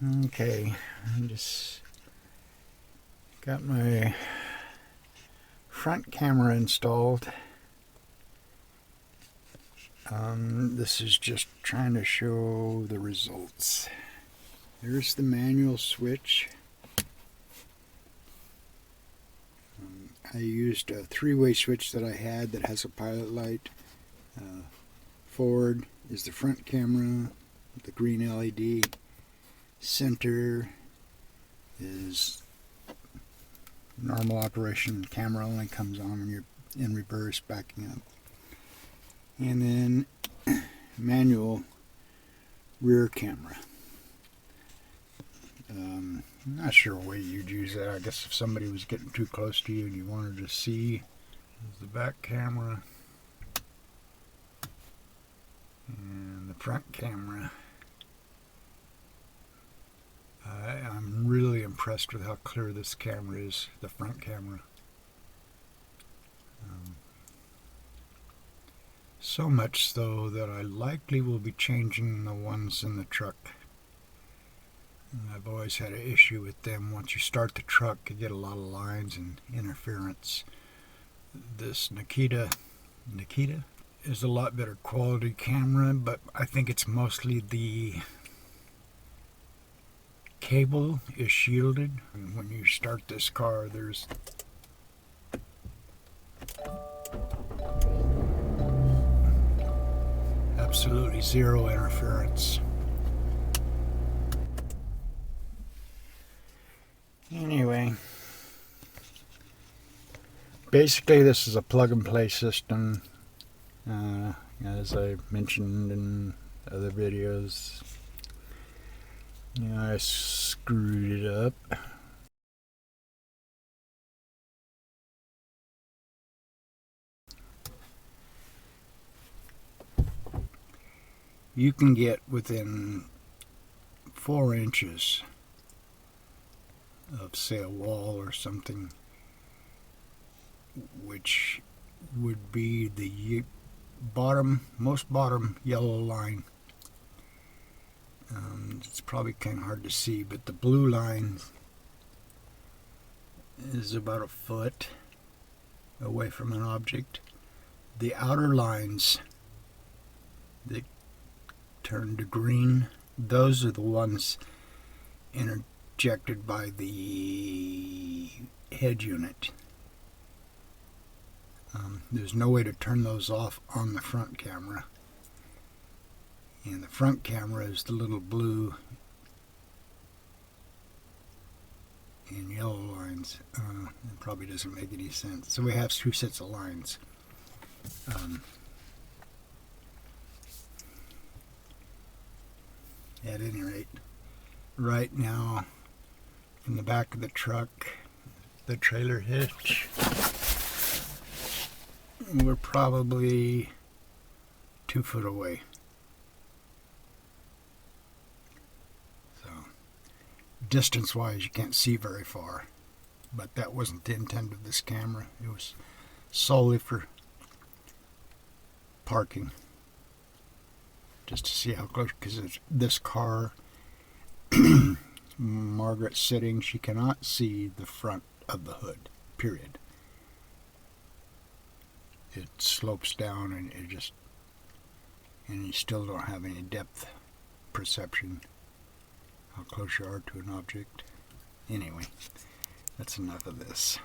Okay, I just got my front camera installed. This is just trying to show the results. There's the manual switch. I used a three-way switch that I had that has a pilot light. Forward is the front camera, the green LED. Center is normal operation. Camera only comes on when you're in reverse, backing up. And then manual rear camera. I'm not sure what way you'd use that. I guess if somebody was getting too close to you and you wanted to see, there's the back camera and the front camera. I'm really impressed with how clear this camera is, the front camera. So much so that I likely will be changing the ones in the truck. And I've always had an issue with them. Once you start the truck, you get a lot of lines and interference. This Nikita is a lot better quality camera, but I think it's mostly the cable is shielded. And when you start this car, there's absolutely zero interference. Anyway, basically this is a plug-and-play system, as I mentioned in other videos. I screwed it up. You can get within 4 inches of, say, a wall or something, which would be the most bottom yellow line. It's probably kind of hard to see, but the blue line is about a foot away from an object. The outer lines that turn to green, those are the ones interjected by the head unit. There's no way to turn those off on the front camera. And the front camera is the little blue and yellow lines. It probably doesn't make any sense. So we have 2 sets of lines. At any rate, right now, in the back of the truck, the trailer hitch, we're probably 2 foot away. So, distance-wise, you can't see very far. But that wasn't the intent of this camera. It was solely for parking. Just to see how close, because this car, Margaret's sitting, she cannot see the front of the hood, period. It slopes down and and you still don't have any depth perception, how close you are to an object. Anyway, that's enough of this.